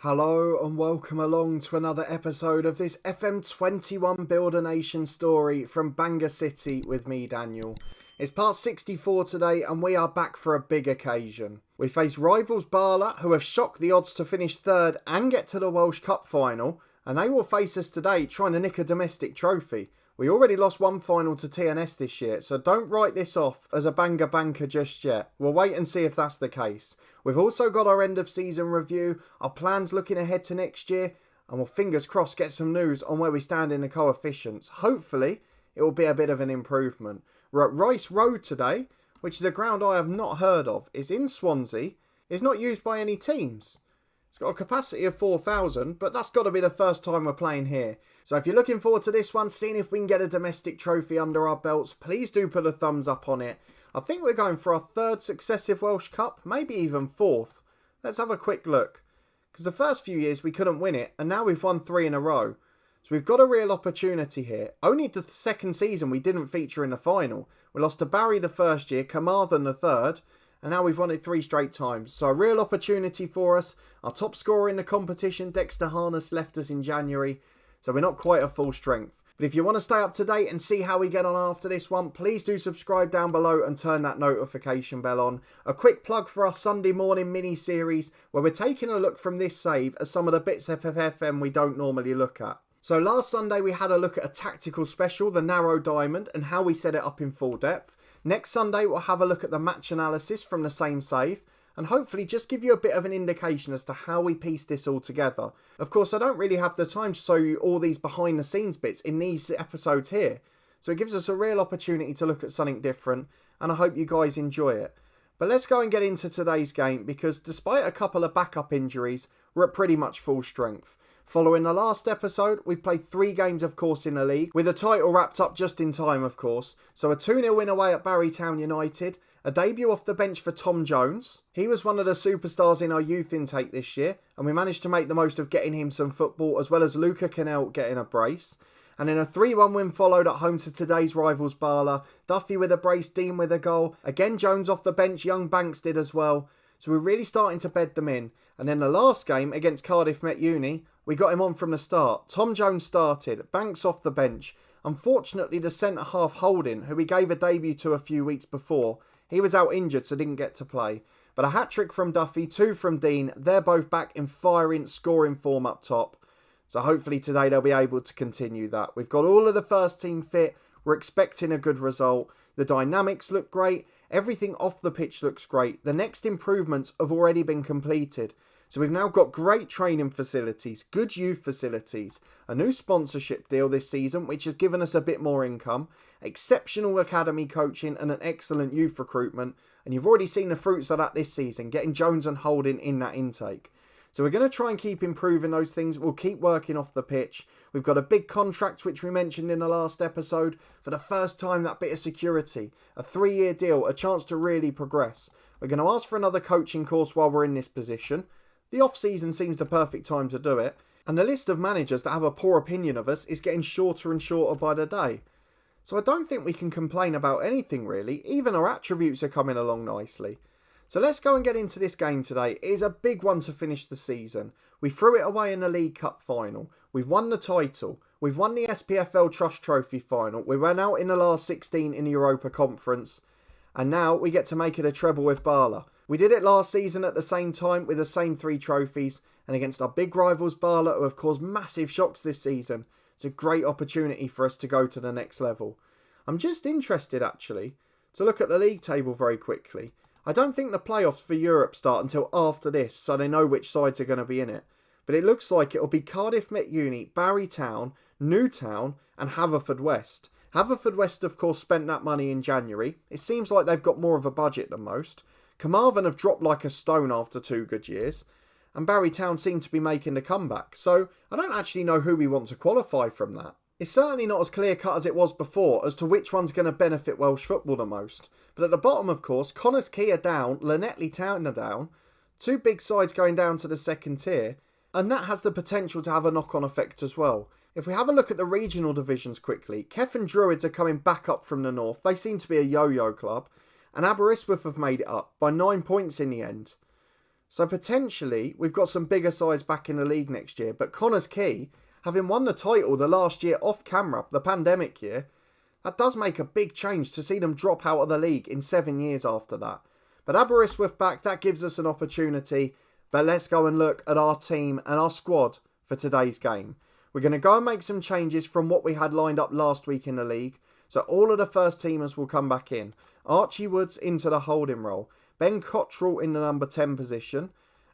Hello and welcome along to another episode of this FM21 Build a Nation story from Bangor City with me, Daniel. It's part 64 today and we are back for a big occasion. We face rivals Bala, who have shocked the odds to finish third and get to the Welsh Cup Final, and they will face us today trying to nick a domestic trophy. We already lost one final to TNS this year, so don't write this off as a Bangor banker just yet. We'll wait and see if that's the case. We've also got our end of season review, our plans looking ahead to next year, and we'll fingers crossed get some news on where we stand in the coefficients. Hopefully, it will be a bit of an improvement. We're at Rice Road today, which is a ground I have not heard of. It's in Swansea. It's not used by any teams. It's got a capacity of 4,000, but that's got to be the first time we're playing here. So if you're looking forward to this one, seeing if we can get a domestic trophy under our belts, please do put a thumbs up on it. I think we're going for our third successive Welsh Cup, maybe even fourth. Let's have a quick look. Because the first few years we couldn't win it, and now we've won 3 in a row. So we've got a real opportunity here. Only the second season we didn't feature in the final. We lost to Barry the first year, Carmarthen the third, and now we've won it 3 straight times. So a real opportunity for us. Our top scorer in the competition, Dexter Harness, left us in January. So we're not quite at full strength. But if you want to stay up to date and see how we get on after this one, please do subscribe down below and turn that notification bell on. A quick plug for our Sunday morning mini-series where we're taking a look from this save at some of the bits of FM we don't normally look at. So last Sunday we had a look at a tactical special, the narrow diamond, and how we set it up in full depth. Next Sunday we'll have a look at the match analysis from the same save, and hopefully just give you a bit of an indication as to how we piece this all together. Of course, I don't really have the time to show you all these behind the scenes bits in these episodes here, so it gives us a real opportunity to look at something different, and I hope you guys enjoy it. But let's go and get into today's game, because despite a couple of backup injuries, we're at pretty much full strength. Following the last episode, we've played 3 games of course in the league, with the title wrapped up just in time of course. So a 2-0 win away at Bala Town United, a debut off the bench for Tom Jones. He was one of the superstars in our youth intake this year, and we managed to make the most of getting him some football, as well as Luca Cannell getting a brace. And then a 3-1 win followed at home to today's rivals Bala. Duffy with a brace, Dean with a goal. Again Jones off the bench, young Banks did as well. So we're really starting to bed them in. And then the last game against Cardiff Met Uni, we got him on from the start. Tom Jones started, Banks off the bench. Unfortunately, the centre-half Holding, who we gave a debut to a few weeks before, he was out injured so didn't get to play. But a hat-trick from Duffy, 2 from Dean, they're both back in firing, scoring form up top. So hopefully today they'll be able to continue that. We've got all of the first team fit, we're expecting a good result. The dynamics look great, everything off the pitch looks great. The next improvements have already been completed. So we've now got great training facilities, good youth facilities, a new sponsorship deal this season which has given us a bit more income, exceptional academy coaching and an excellent youth recruitment, and you've already seen the fruits of that this season, getting Jones and Holding in that intake. So we're going to try and keep improving those things. We'll keep working off the pitch. We've got a big contract, which we mentioned in the last episode. For the first time, that bit of security. A 3-year deal, a chance to really progress. We're going to ask for another coaching course while we're in this position. The off-season seems the perfect time to do it. And the list of managers that have a poor opinion of us is getting shorter and shorter by the day. So I don't think we can complain about anything really. Even our attributes are coming along nicely. So let's go and get into this game today. It is a big one to finish the season. We threw it away in the League Cup final. We've won the title. We've won the SPFL Trust Trophy final. We went out in the last 16 in the Europa Conference. And now we get to make it a treble with Bala. We did it last season at the same time with the same 3 trophies. And against our big rivals Bala, who have caused massive shocks this season. It's a great opportunity for us to go to the next level. I'm just interested actually to look at the league table very quickly. I don't think the playoffs for Europe start until after this, so they know which sides are going to be in it. But it looks like it'll be Cardiff Met Uni, Barry Town, Newtown and Haverfordwest. Haverfordwest of course spent that money in January. It seems like they've got more of a budget than most. Carmarthen have dropped like a stone after 2 good years. And Barry Town seem to be making the comeback. So I don't actually know who we want to qualify from that. It's certainly not as clear-cut as it was before as to which one's going to benefit Welsh football the most. But at the bottom, of course, Connors Quay are down, Llanelli Town are down, 2 big sides going down to the second tier, and that has the potential to have a knock-on effect as well. If we have a look at the regional divisions quickly, Keffe Druids are coming back up from the north. They seem to be a yo-yo club, and Aberystwyth have made it up by 9 points in the end. So potentially, we've got some bigger sides back in the league next year. But Connah's Quay, having won the title the last year off camera, the pandemic year, that does make a big change to see them drop out of the league in 7 years after that. But Aberystwyth back, that gives us an opportunity. But let's go and look at our team and our squad for today's game. We're going to go and make some changes from what we had lined up last week in the league. So all of the first teamers will come back in. Archie Woods into the holding role. Ben Cottrell in the number 10 position.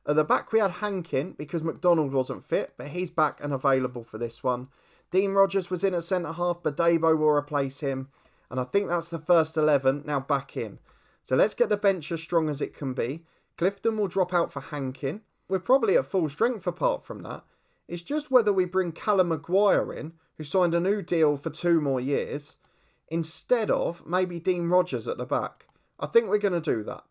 At the back we had Hankin because McDonald wasn't fit, but he's back and available for this one. Dean Rogers was in at centre half, but Dabo will replace him. And I think that's the first 11 now back in. So let's get the bench as strong as it can be. Clifton will drop out for Hankin. We're probably at full strength apart from that. It's just whether we bring Callum Maguire in, who signed a new deal for 2 more years, instead of maybe Dean Rogers at the back. I think we're going to do that.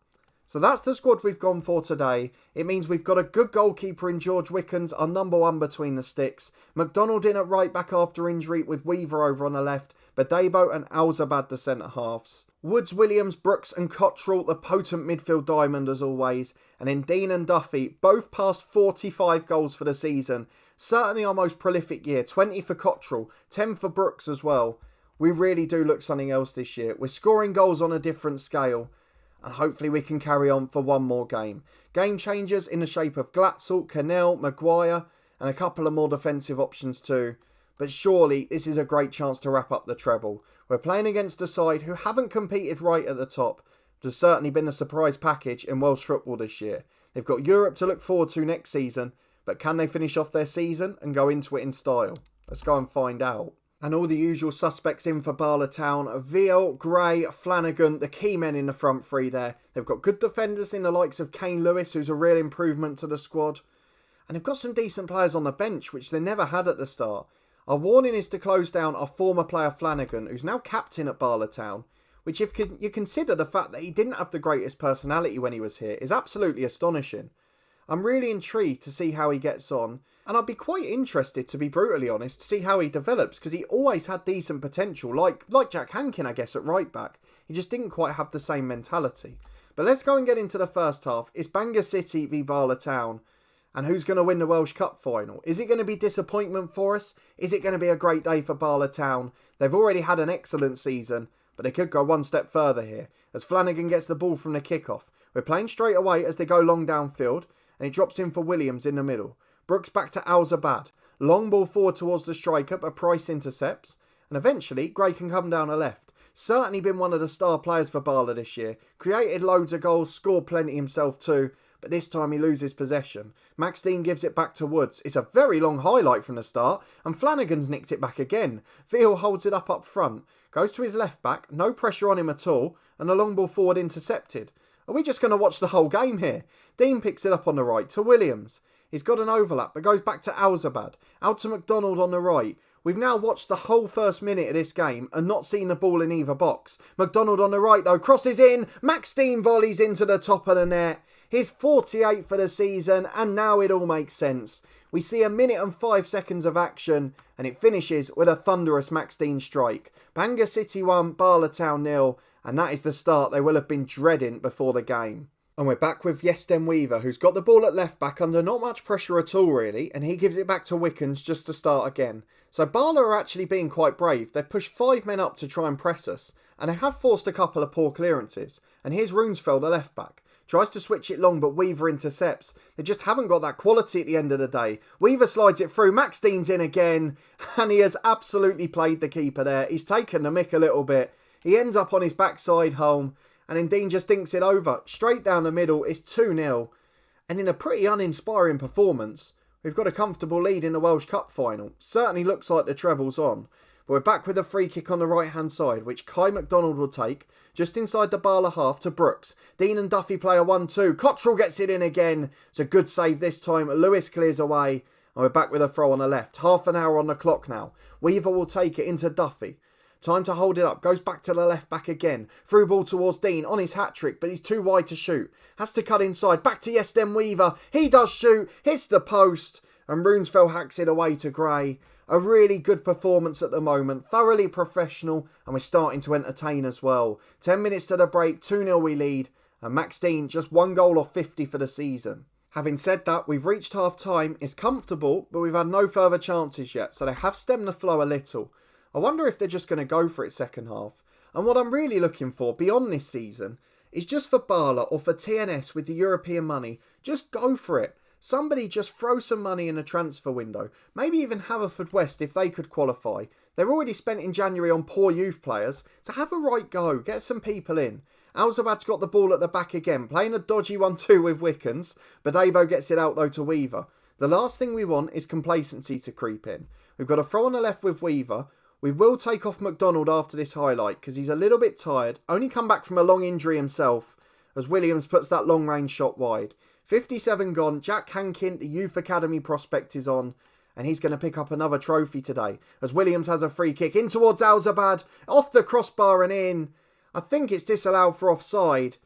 So that's the squad we've gone for today. It means we've got a good goalkeeper in George Wickens, our number 1 between the sticks. McDonald in at right back after injury with Weaver over on the left. Badebo and Alzabad the centre halves. Woods, Williams, Brooks and Cottrell, the potent midfield diamond as always. And then Dean and Duffy, both past 45 goals for the season. Certainly our most prolific year. 20 for Cottrell, 10 for Brooks as well. We really do look something else this year. We're scoring goals on a different scale. And hopefully we can carry on for one more game. Game changers in the shape of Glatzel, Cannell, Maguire and a couple of more defensive options too. But surely this is a great chance to wrap up the treble. We're playing against a side who haven't competed right at the top. But has certainly been a surprise package in Welsh football this year. They've got Europe to look forward to next season. But can they finish off their season and go into it in style? Let's go and find out. And all the usual suspects in for Bala Town. Veal, Gray, Flanagan, the key men in the front three there. They've got good defenders in the likes of Kane Lewis, who's a real improvement to the squad. And they've got some decent players on the bench, which they never had at the start. Our warning is to close down our former player Flanagan, who's now captain at Bala Town, which if you consider the fact that he didn't have the greatest personality when he was here, is absolutely astonishing. I'm really intrigued to see how he gets on, and I'd be quite interested, to be brutally honest, to see how he develops, because he always had decent potential, like Jack Hankin, I guess, at right back. He just didn't quite have the same mentality. But let's go and get into the first half. It's Bangor City v Bala Town, and who's going to win the Welsh Cup Final? Is it going to be disappointment for us? Is it going to be a great day for Bala Town? They've already had an excellent season, but they could go one step further here, as Flanagan gets the ball from the kickoff. We're playing straight away as they go long downfield, and he drops in for Williams in the middle. Brooks back to Alzabad. Long ball forward towards the striker, but Price intercepts. And eventually, Gray can come down the left. Certainly been one of the star players for Bala this year. Created loads of goals, scored plenty himself too. But this time he loses possession. Max Dean gives it back to Woods. It's a very long highlight from the start. And Flanagan's nicked it back again. Veal holds it up front. Goes to his left back. No pressure on him at all. And a long ball forward intercepted. Are we just going to watch the whole game here? Dean picks it up on the right to Williams. He's got an overlap but goes back to Alzabad. Out to McDonald on the right. We've now watched the whole first minute of this game and not seen the ball in either box. McDonald on the right though, crosses in. Max Dean volleys into the top of the net. His 48 for the season, and now it all makes sense. We see a minute and 5 seconds of action and it finishes with a thunderous Max Dean strike. Bangor City 1, Bala Town 0, and that is the start they will have been dreading before the game. And we're back with Yesden Weaver, who's got the ball at left back under not much pressure at all really, and he gives it back to Wickens just to start again. So Bala are actually being quite brave. They've pushed 5 men up to try and press us, and they have forced a couple of poor clearances. And here's Runesfeld, the left back. Tries to switch it long, but Weaver intercepts. They just haven't got that quality at the end of the day. Weaver slides it through. Max Dean's in again, and he has absolutely played the keeper there. He's taken the mick a little bit. He ends up on his backside home, and then Dean just dinks it over. Straight down the middle, it's 2-0. And in a pretty uninspiring performance, we've got a comfortable lead in the Welsh Cup Final. Certainly looks like the treble's on. But we're back with a free kick on the right-hand side, which Kai McDonald will take, just inside the Bala half to Brooks. Dean and Duffy play a 1-2. Cottrell gets it in again. It's a good save this time. Lewis clears away. And we're back with a throw on the left. Half an hour on the clock now. Weaver will take it into Duffy. Time to hold it up. Goes back to the left back again. Through ball towards Dean on his hat-trick, but he's too wide to shoot. Has to cut inside. Back to Yesden Weaver. He does shoot. Hits the post. And Runesfeld hacks it away to Gray. A really good performance at the moment. Thoroughly professional. And we're starting to entertain as well. 10 minutes to the break. 2-0 we lead. And Max Dean just 1 goal off 50 for the season. Having said that, we've reached half time. It's comfortable, but we've had no further chances yet, so they have stemmed the flow a little. I wonder if they're just going to go for it second half. And what I'm really looking for beyond this season is just for Bala or for TNS with the European money, just go for it. Somebody just throw some money in a transfer window. Maybe even Haverfordwest if they could qualify. They're already spent in January on poor youth players, so have a right go. Get some people in. Alzabad's got the ball at the back again, playing a dodgy 1-2 with Wickens. Badebo gets it out though to Weaver. The last thing we want is complacency to creep in. We've got a throw on the left with Weaver. We will take off McDonald after this highlight because he's a little bit tired. Only come back from a long injury himself as Williams puts that long range shot wide. 57 gone. Jack Hankin, the youth academy prospect, is on. And he's going to pick up another trophy today as Williams has a free kick in towards Alzabad. Off the crossbar and in. I think it's disallowed for offside.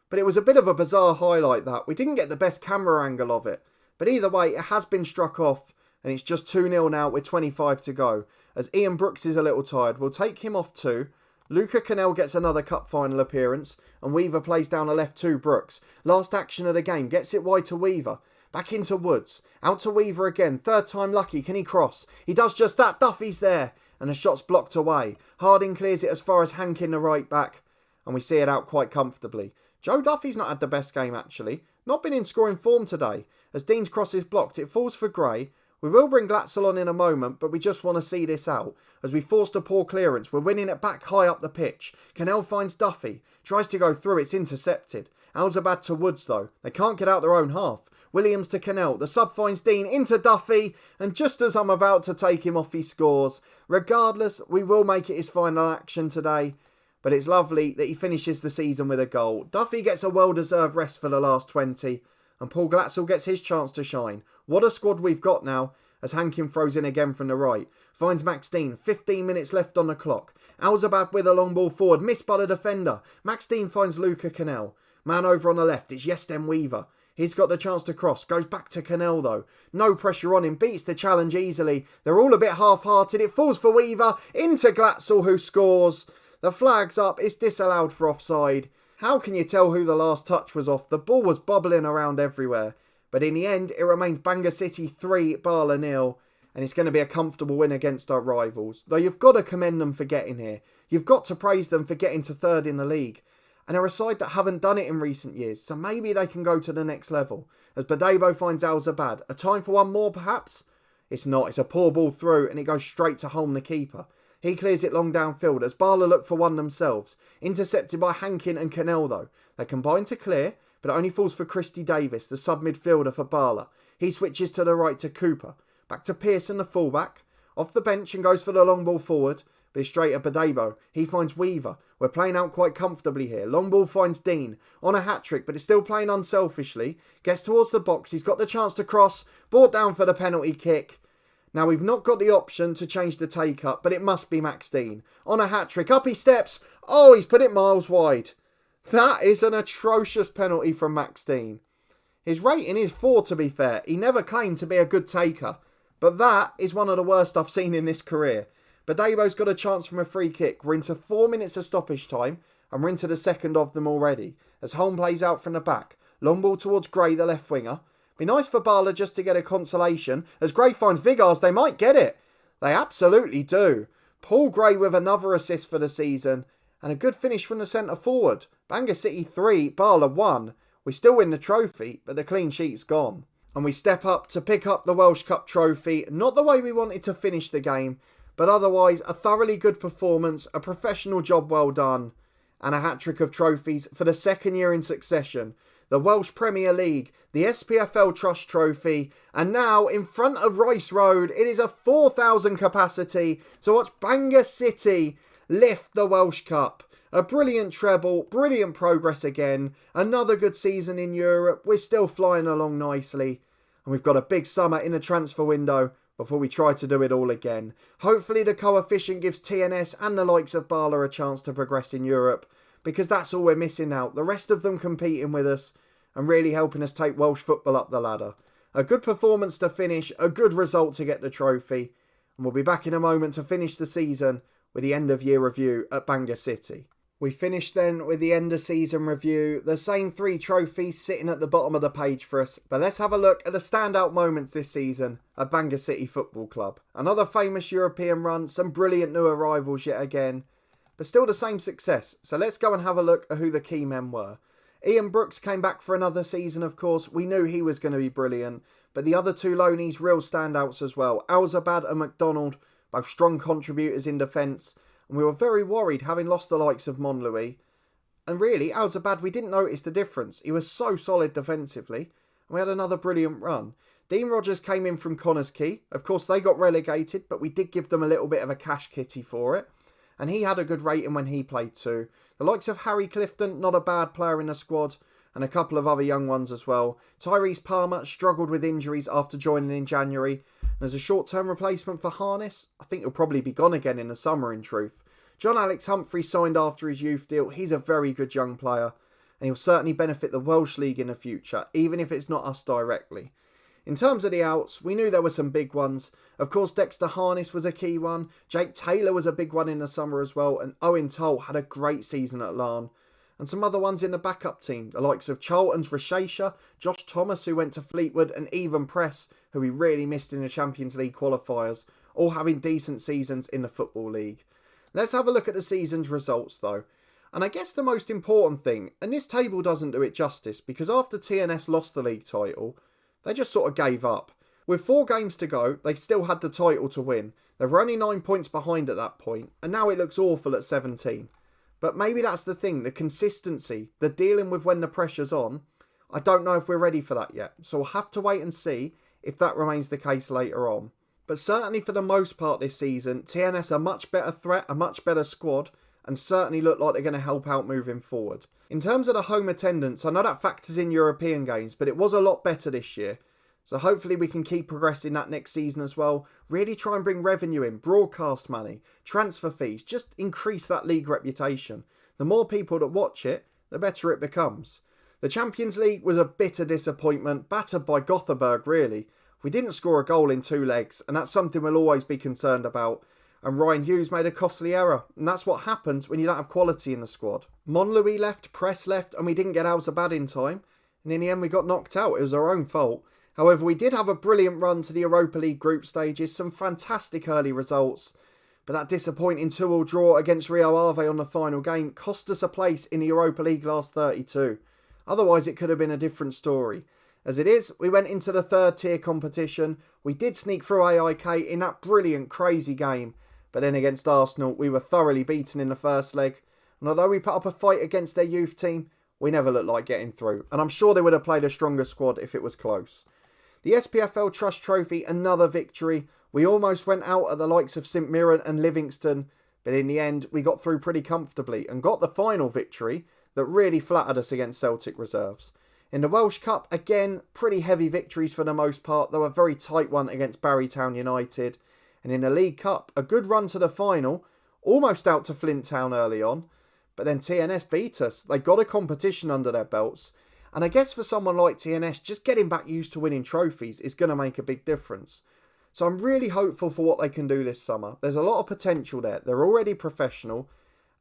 But it was a bit of a bizarre highlight that. We didn't get the best camera angle of it. But either way, it has been struck off. And it's just 2-0 now with 25 to go. As Ian Brooks is a little tired, we'll take him off too. Luca Cannell gets another cup final appearance. And Weaver plays down a left to Brooks. Last action of the game. Gets it wide to Weaver. Back into Woods. Out to Weaver again. Third time lucky. Can he cross? He does just that. Duffy's there. And the shot's blocked away. Harding clears it as far as Hankin, the right back. And we see it out quite comfortably. Joe Duffy's not had the best game actually. Not been in scoring form today. As Dean's cross is blocked, it falls for Gray. We will bring Glatzel on in a moment, but we just want to see this out. As we forced a poor clearance, we're winning it back high up the pitch. Cannell finds Duffy. Tries to go through, it's intercepted. Alzabad to Woods though. They can't get out their own half. Williams to Cannell. The sub finds Dean into Duffy. And just as I'm about to take him off, he scores. Regardless, we will make it his final action today. But it's lovely that he finishes the season with a goal. Duffy gets a well-deserved rest for the last 20. And Paul Glatzel gets his chance to shine. What a squad we've got now. As Hankin throws in again from the right. Finds Max Dean. 15 minutes left on the clock. Alzabad with a long ball forward. Missed by the defender. Max Dean finds Luca Cannell. Man over on the left. It's Yestem Weaver. He's got the chance to cross. Goes back to Cannell though. No pressure on him. Beats the challenge easily. They're all a bit half-hearted. It falls for Weaver. Into Glatzel who scores. The flag's up. It's disallowed for offside. How can you tell who the last touch was off? The ball was bobbling around everywhere. But in the end, it remains Bangor City 3, Bala 0. And it's going to be a comfortable win against our rivals. Though you've got to commend them for getting here. You've got to praise them for getting to third in the league. And they're a side that haven't done it in recent years. So maybe they can go to the next level. As Badebo finds Alzabad. A time for one more perhaps? It's not. It's a poor ball through and it goes straight to Holm, the keeper. He clears it long downfield as Bala look for one themselves. Intercepted by Hankin and Cannell though. They combine to clear, but it only falls for Christy Davis, the sub-midfielder for Bala. He switches to the right to Cooper. Back to Pearson, the fullback. Off the bench and goes for the long ball forward. But it's straight at Badebo. He finds Weaver. We're playing out quite comfortably here. Long ball finds Dean. On a hat-trick, but it's still playing unselfishly. Gets towards the box. He's got the chance to cross. Brought down for the penalty kick. Now, we've not got the option to change the take-up, but it must be Max Dean. On a hat-trick, up he steps. Oh, he's put it miles wide. That is an atrocious penalty from Max Dean. His rating is 4, to be fair. He never claimed to be a good taker. But that is one of the worst I've seen in this career. Badebo's got a chance from a free kick. We're into 4 minutes of stoppage time, and we're into the second of them already. As Holm plays out from the back. Long ball towards Gray, the left winger. Be nice for Bala just to get a consolation. As Gray finds Vigars, they might get it. They absolutely do. Paul Gray with another assist for the season. And a good finish from the centre forward. Bangor City 3, Bala 1. We still win the trophy, but the clean sheet's gone. And we step up to pick up the Welsh Cup trophy. Not the way we wanted to finish the game, but otherwise a thoroughly good performance, a professional job well done. And a hat-trick of trophies for the second year in succession. The Welsh Premier League, the SPFL Trust Trophy, and now in front of Rice Road, it is a 4,000 capacity to watch Bangor City lift the Welsh Cup. A brilliant treble, brilliant progress again, another good season in Europe, we're still flying along nicely, and we've got a big summer in the transfer window before we try to do it all again. Hopefully the coefficient gives TNS and the likes of Bala a chance to progress in Europe, because that's all we're missing out. The rest of them competing with us and really helping us take Welsh football up the ladder. A good performance to finish, a good result to get the trophy. And we'll be back in a moment to finish the season with the end of year review at Bangor City. We finished then with the end of season review, the same 3 trophies sitting at the bottom of the page for us, but let's have a look at the standout moments this season at Bangor City Football Club. Another famous European run, some brilliant new arrivals yet again, but still the same success, so let's go and have a look at who the key men were. Ian Brooks came back for another season, of course. We knew he was going to be brilliant, but the other 2 loanees, real standouts as well. Alzabad and McDonald, both strong contributors in defence, and we were very worried having lost the likes of Monlouis. And really, Alzabad, we didn't notice the difference. He was so solid defensively, and we had another brilliant run. Dean Rogers came in from Connors Quay. Of course, they got relegated, but we did give them a little bit of a cash kitty for it. And he had a good rating when he played too. The likes of Harry Clifton, not a bad player in the squad, and a couple of other young ones as well. Tyrese Palmer struggled with injuries after joining in January. And as a short-term replacement for Harness, I think he'll probably be gone again in the summer in truth. John Alex Humphrey signed after his youth deal. He's a very good young player, and he'll certainly benefit the Welsh League in the future, even if it's not us directly. In terms of the outs, we knew there were some big ones. Of course, Dexter Harness was a key one. Jake Taylor was a big one in the summer as well. And Owen Toll had a great season at Larne. And some other ones in the backup team. The likes of Charlton's Rashasha, Josh Thomas, who went to Fleetwood, and Even Press, who we really missed in the Champions League qualifiers. All having decent seasons in the Football League. Let's have a look at the season's results though. And I guess the most important thing, and this table doesn't do it justice, because after TNS lost the league title, they just sort of gave up. With 4 games to go, they still had the title to win. They were only 9 points behind at that point, and now it looks awful at 17. But maybe that's the thing, the consistency, the dealing with when the pressure's on. I don't know if we're ready for that yet, so we'll have to wait and see if that remains the case later on. But certainly for the most part this season, TNS are a much better threat, a much better squad, and certainly look like they're going to help out moving forward. In terms of the home attendance, I know that factors in European games, but it was a lot better this year. So hopefully we can keep progressing that next season as well. Really try and bring revenue in, broadcast money, transfer fees, just increase that league reputation. The more people that watch it, the better it becomes. The Champions League was a bitter disappointment, battered by Gothenburg really. We didn't score a goal in 2 legs, and that's something we'll always be concerned about. And Ryan Hughes made a costly error, and that's what happens when you don't have quality in the squad. Monlouis left, Press left, and we didn't get Alzabad in time. And in the end we got knocked out. It was our own fault. However, we did have a brilliant run to the Europa League group stages, some fantastic early results. But that disappointing 2-2 draw against Rio Ave on the final game cost us a place in the Europa League last 32. Otherwise it could have been a different story. As it is, we went into the 3rd tier competition. We did sneak through AIK in that brilliant, crazy game. But then against Arsenal, we were thoroughly beaten in the first leg. And although we put up a fight against their youth team, we never looked like getting through. And I'm sure they would have played a stronger squad if it was close. The SPFL Trust Trophy, another victory. We almost went out at the likes of St Mirren and Livingston. But in the end, we got through pretty comfortably and got the final victory that really flattered us against Celtic reserves. In the Welsh Cup, again, pretty heavy victories for the most part, though a very tight one against Barrytown United. And in the League Cup, a good run to the final, almost out to Flint Town early on. But then TNS beat us. They got a competition under their belts. And I guess for someone like TNS, just getting back used to winning trophies is going to make a big difference. So I'm really hopeful for what they can do this summer. There's a lot of potential there. They're already professional,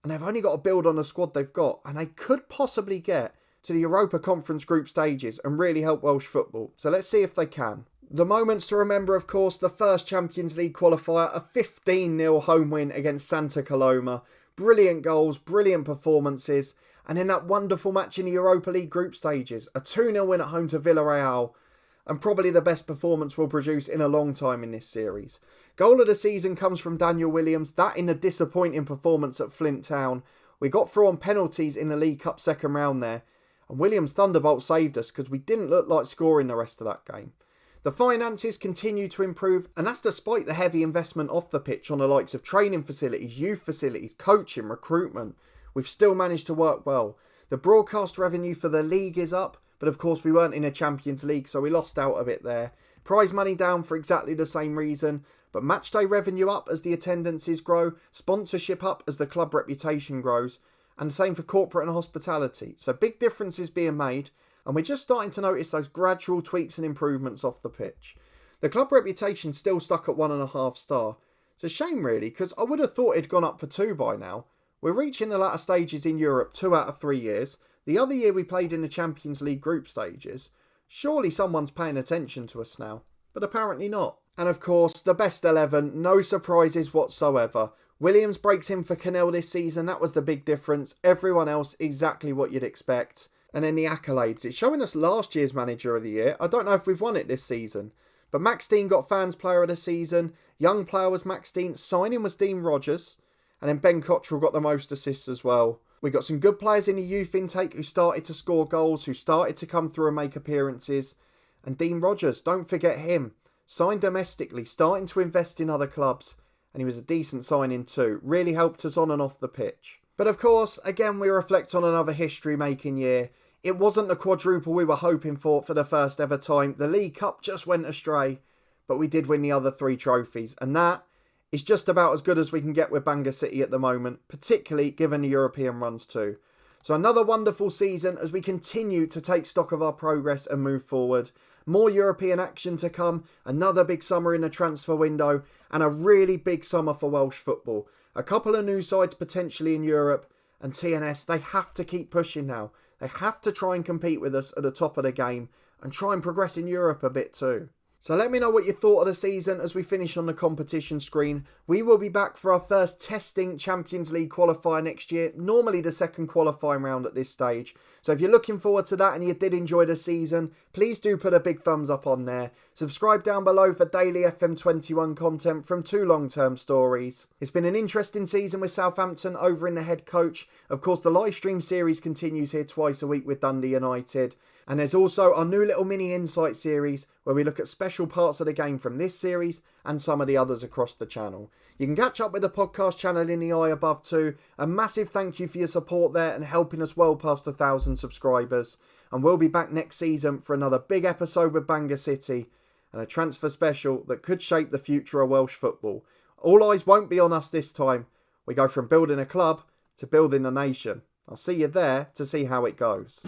and they've only got to build on the squad they've got. And they could possibly get to the Europa Conference group stages and really help Welsh football. So let's see if they can. The moments to remember, of course, the first Champions League qualifier, a 15-0 home win against Santa Coloma. Brilliant goals, brilliant performances. And in that wonderful match in the Europa League group stages, a 2-0 win at home to Villarreal. And probably the best performance we'll produce in a long time in this series. Goal of the season comes from Daniel Williams. That in a disappointing performance at Flint Town. We got through on penalties in the League Cup second round there. And Williams' Thunderbolt saved us because we didn't look like scoring the rest of that game. The finances continue to improve, and that's despite the heavy investment off the pitch on the likes of training facilities, youth facilities, coaching, recruitment. We've still managed to work well. The broadcast revenue for the league is up, but of course we weren't in a Champions League, so we lost out a bit there. Prize money down for exactly the same reason, but matchday revenue up as the attendances grow, sponsorship up as the club reputation grows, and the same for corporate and hospitality. So big differences being made, and we're just starting to notice those gradual tweaks and improvements off the pitch. The club reputation's still stuck at 1.5 star. It's a shame really, because I would have thought it'd gone up for 2 by now. We're reaching the latter stages in Europe 2 out of 3 years. The other year we played in the Champions League group stages. Surely someone's paying attention to us now, but apparently not. And of course, the best 11, no surprises whatsoever. Williams breaks in for Cannell this season, that was the big difference. Everyone else exactly what you'd expect. And then the accolades, it's showing us last year's Manager of the Year. I don't know if we've won it this season. But Max Dean got Fans Player of the Season. Young player was Max Dean. Signing was Dean Rogers. And then Ben Cottrell got the most assists as well. We got some good players in the youth intake who started to score goals, who started to come through and make appearances. And Dean Rogers, don't forget him. Signed domestically, starting to invest in other clubs. And he was a decent signing too. Really helped us on and off the pitch. But of course, again, we reflect on another history-making year. It wasn't the quadruple we were hoping for the first ever time. The League Cup just went astray. But we did win the other 3 trophies. And that is just about as good as we can get with Bangor City at the moment, particularly given the European runs too. So another wonderful season as we continue to take stock of our progress and move forward. More European action to come, another big summer in the transfer window, and a really big summer for Welsh football. A couple of new sides potentially in Europe, and TNS, they have to keep pushing now. They have to try and compete with us at the top of the game and try and progress in Europe a bit too. So let me know what you thought of the season as we finish on the competition screen. We will be back for our first testing Champions League qualifier next year, normally the second qualifying round at this stage. So if you're looking forward to that and you did enjoy the season, please do put a big thumbs up on there. Subscribe down below for daily FM21 content from 2 long-term stories. It's been an interesting season with Southampton over in the head coach. Of course, the live stream series continues here twice a week with Dundee United. And there's also our new little mini insight series where we look at special parts of the game from this series and some of the others across the channel. You can catch up with the podcast channel in the eye above too. A massive thank you for your support there and helping us well past 1,000 subscribers. And we'll be back next season for another big episode with Bangor City and a transfer special that could shape the future of Welsh football. All eyes won't be on us this time. We go from building a club to building a nation. I'll see you there to see how it goes.